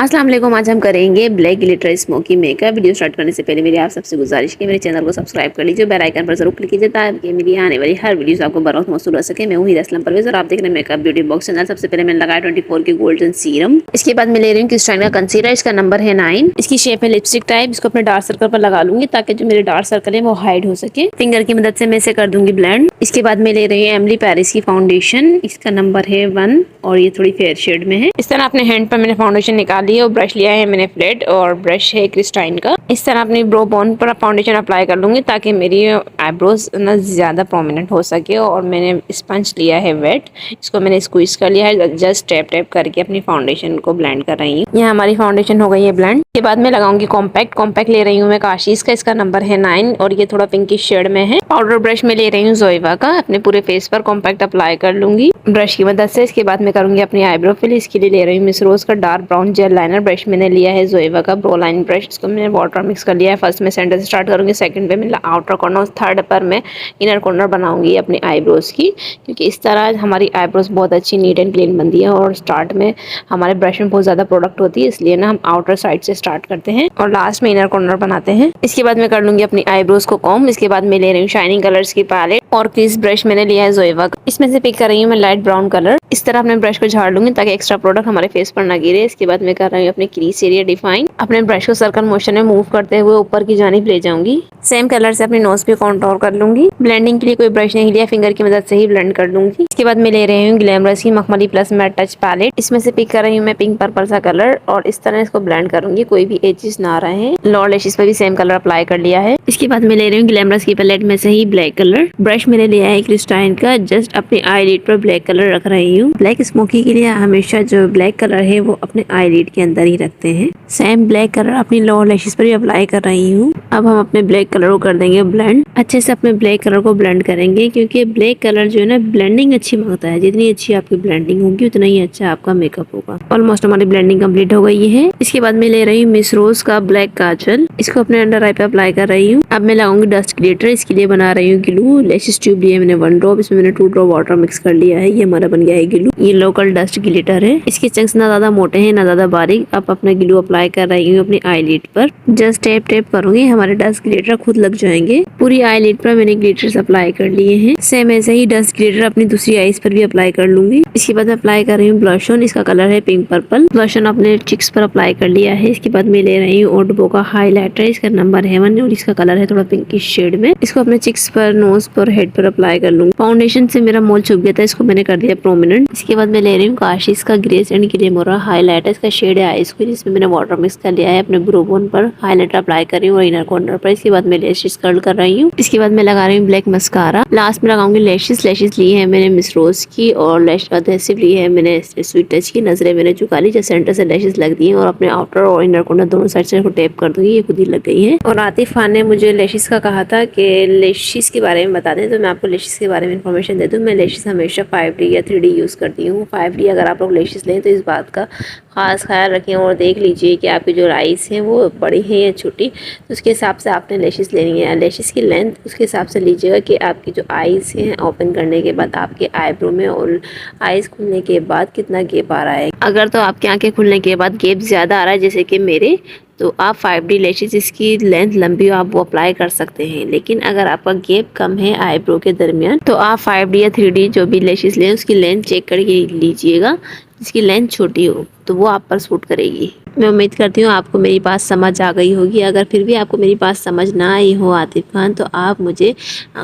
अस्सलाम वालेकुम। आज हम करेंगे black glitter smoky makeup. Video start करने से पहले मेरी आप सबसे गुजारिश है, मेरे चैनल को सब्सक्राइब कर लीजिए, बेल आइकन पर जरूर क्लिक कीजिए ताकि मेरी आने वाली हर वीडियो आपको बरवक्त मौसूल हो सके। मैं हूं हीरा असलम परवेज और आप देख रहे हैं मेकअप ब्यूटी बॉक्स चैनल। सबसे पहले मैंने लगाया 24 की गोल्डन सीरम। इसके बाद मैं ले रही हूँ क्रिस्टाइन का कंसीलर, इसका नंबर है 9। इसकी शेप है लिपस्टिक टाइप। इसको अपने डार्क सर्कल पर लगा लूंगी ताकि जो मेरे डार्क सर्कल है वो हाइड हो सके। फिंगर की मदद से मैं इसे कर दूंगी ब्लेंड। इसके बाद मैं ले रही हूँ एमली पेरिस की फाउंडेशन, इसका नंबर है 1 और ये थोड़ी फेयर शेड में है। इस तरह अपने हैंड पर मैंने फाउंडेशन निकाली है और ब्रश लिया है मैंने फ्लैट और ब्रश है क्रिस्टाइन का। इस तरह अपनी ब्रो बोन पर फाउंडेशन अप्लाई कर लूंगी ताकि मेरी आईब्रोज ना ज्यादा प्रोमिनेंट हो सके। और मैंने स्पंज लिया है वेट, इसको मैंने स्क्वीज कर लिया है, जस्ट टैप टैप करके अपनी फाउंडेशन को ब्लेंड कर रही हूँ। यहाँ हमारी फाउंडेशन हो गई है ब्लेंड। के बाद मैं लगाऊंगी कॉम्पैक्ट ले रही हूँ मैं काशीज का, इसका नंबर है 9 और ये थोड़ा पिंकिश शेड में है। पाउडर ब्रश में ले रही हूँ जोइवा का, अपने पूरे फेस पर कॉम्पैक्ट अप्लाई कर लूंगी ब्रश की मदद से। इसके बाद मैं करूंगी अपनी आईब्रो फिल। इसके लिए ले रही हूँ मिस रोज का dark brown jail liner. Brush मैंने लिया है जोइवा का ब्रो लाइन ब्रश, इसको मैंने वाटर मिक्स कर लिया है। फर्स्ट में सेंटर से स्टार्ट करूंगी, सेकंड पे मैं आउटर कॉर्नर, थर्ड पर मैं इनर कॉर्नर बनाऊंगी अपनी आईब्रोज की, क्योंकि इस तरह हमारी आईब्रोज बहुत अच्छी नीट एंड क्लीन बनती है। और स्टार्ट में हमारे ब्रश में बहुत ज्यादा प्रोडक्ट होती है, इसलिए ना हम आउटर साइड से स्टार्ट करते हैं और लास्ट में इनर कॉर्नर बनाते हैं। इसके बाद मैं कर लूंगी अपनी आईब्रोज को कॉम्ब। इसके बाद मैं ले रही हूँ शाइनिंग कलर्स की पैलेट और क्रीज ब्रश मैंने लिया है जोइवा का, इसमें से पिक कर रही हूँ मैं लाइट ब्राउन कलर। इस तरह अपने ब्रश को झाड़ लूंगी ताकि एक्स्ट्रा प्रोडक्ट हमारे फेस पर ना गिरे। इसके बाद मैं कर रही हूँ अपने क्रीज एरिया डिफाइन। अपने ब्रश को सर्कल मोशन में मूव करते हुए ऊपर की जानिब ले जाऊंगी। सेम कलर से अपनी नोज पे कॉन्टोर कर लूंगी। ब्लेंडिंग के लिए कोई ब्रश नहीं लिया, फिंगर की मदद से ही ब्लेंड कर लूंगी। इसके बाद मैं ले रही हूँ ग्लैमरस की मखमली प्लस मैट टच पैलेट, इसमें से पिक कर रही हूँ मैं पिंक पर्पल सा कलर और इस तरह इसको ब्लेंड करूंगी, कोई भी एजेस ना रहे। लोअर लैशेस पे भी सेम कलर अप्लाई कर लिया है। इसके बाद मैं ले रही हूँ ग्लैमरस की पैलेट में से ही ब्लैक कलर। ब्रश मैंने लिया है क्रिस्टाइन का, जस्ट अपने आईलिड पर ब्लैक कलर रख रही हूँ। ब्लैक स्मोकी के लिए हमेशा जो ब्लैक कलर है वो अपने आईलिड के अंदर ही रखते हैं। सेम ब्लैक कलर अपनी लोअर लैशेस पर भी अप्लाई कर रही हूँ। अब हम अपने ब्लैक कलर को कर देंगे ब्लेंड। अच्छे से अपने ब्लैक कलर को ब्लेंड करेंगे, क्योंकि ब्लैक कलर जो है ना ब्लेंडिंग अच्छी मांगता है। जितनी अच्छी आपकी ब्लेंडिंग होगी उतना ही अच्छा आपका मेकअप होगा। ऑलमोस्ट हमारी ब्लेंडिंग कंप्लीट हो गई है। इसके बाद मैं ले रही हूँ मिस रोज का ब्लैक काजल, इसको अपने अंडर आई पे अप्लाई कर रही हूँ। अब मैं लगाऊंगी डस्ट ग्लिटर, इसके लिए बना रही हूँ ग्लू। लैशेस ट्यूब लिए मैंने 1 ड्रॉप, इसमें मैंने 2 ड्रॉप वाटर मिक्स कर लिया है। ये हमारा बन गया है ग्लू। ये लोकल डस्ट ग्लिटर है, इसके चंक्स ना ज्यादा मोटे हैं ना ज्यादा बारीक। अब अपना ग्लू अप्लाई कर रही हूँ अपनी आईलिड पर, जस्ट टैप टैप करूंगी, हमारे डस्ट ग्लिटर खुद लग जाएंगे। पूरी आईलिड पर मैंने ग्लिटर्स अप्लाई कर लिए हैं। सेम ऐसे ही डस्ट ग्लिटर अपनी दूसरी आईज पर भी अप्लाई कर लूंगी। इसके बाद मैं अप्लाई कर रही हूँ ब्लश ऑन, इसका कलर है पिंक पर्पल। ब्लश ऑन अपने चिक्स पर अप्लाई कर लिया है। इसके बाद मैं ले रही हूँ ओडबो का हाईलाइटर, इसका नंबर है 1 और इसका कलर है थोड़ा पिंकिश शेड में। इसको अपने चिक्स पर, नोज पर, हेड पर अप्लाई कर लूंगी। फाउंडेशन से मेरा मोल छुप गया था, इसको मैंने कर दिया प्रोमिनेंट। इसके बाद मैं ले रही हूँ काशीज का ग्रेस एंड ग्लेमोरा हाईलाइटर, इसका शेड है आइस क्रीम, इसमें मैंने वाटर मिक्स कर लिया है। अपने ब्रो बोन पर हाईलाइटर अप्लाई कर रही हूँ और इनर कॉर्नर पर। इसके बाद मैं लैशेस कर्ल कर रही हूँ। इसके बाद मैं लगा रही हूँ ब्लैक मस्कारा। लास्ट में लगाऊंगी लैशेस। लैशेस ली है मैंने मिस रोज की और लैश एडहेसिव ली है मैंने स्वीट टच की। नजरें मैंने झुका ली, जो सेंटर से लैशेस लग दी है और अपने आउटर और इनर कॉर्नर दोनों साइड से टेप कर दूंगी, ये खुद ही लग गई है। और आतिफ खान ने मुझे लैशेस का कहा था कि लैशेस के बारे में बता दें, तो मैं आपको लैशेस के बारे में इन्फॉर्मेशन दे दूं। मैं लैशेस हमेशा 5D या 3D यूज़ करती हूँ। 5D अगर आप लोग लैशेस लें तो इस बात का खास ख्याल रखें और देख लीजिए कि आपकी जो आइज हैं वो बड़ी हैं या छोटी, तो उसके हिसाब से आपने लैशेस लेनी है। लैशेस की लेंथ उसके हिसाब से लीजिएगा कि आपकी जो आइज हैं ओपन करने के बाद आपके आईब्रो में और आइज खुलने के बाद कितना गैप आ रहा है। अगर तो आपकी आंखें खुलने के बाद गैप ज़्यादा आ रहा है जैसे कि मेरे, तो आप 5D लैशेस इसकी लेंथ लंबी हो आप वो अप्लाई कर सकते हैं। लेकिन अगर आपका गैप कम है आईब्रो के दरमियान तो आप 5D या 3D जो भी लैशेस लें उसकी लेंथ चेक करके लीजिएगा। जिसकी लेंथ छोटी हो तो वो आप पर सूट करेगी। मैं उम्मीद करती हूँ आपको मेरी बात समझ आ गई होगी। अगर फिर भी आपको मेरी बात समझ ना आई हो आतिफ खान, तो आप मुझे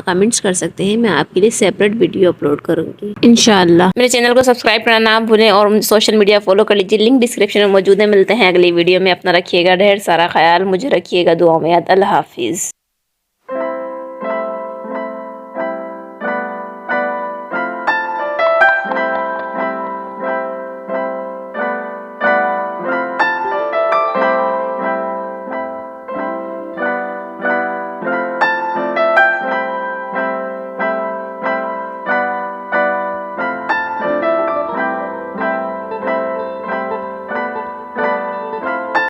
कमेंट्स कर सकते हैं, मैं आपके लिए सेपरेट वीडियो अपलोड करूंगी इंशाल्लाह। मेरे चैनल को सब्सक्राइब करना ना भूलें और सोशल मीडिया फॉलो कर लीजिए, लिंक डिस्क्रिप्शन में मौजूद है। मिलते हैं अगली वीडियो में। अपना रखिएगा ढेर सारा ख्याल, मुझे रखिएगा दुआ में याद। अल्लाह हाफिज़।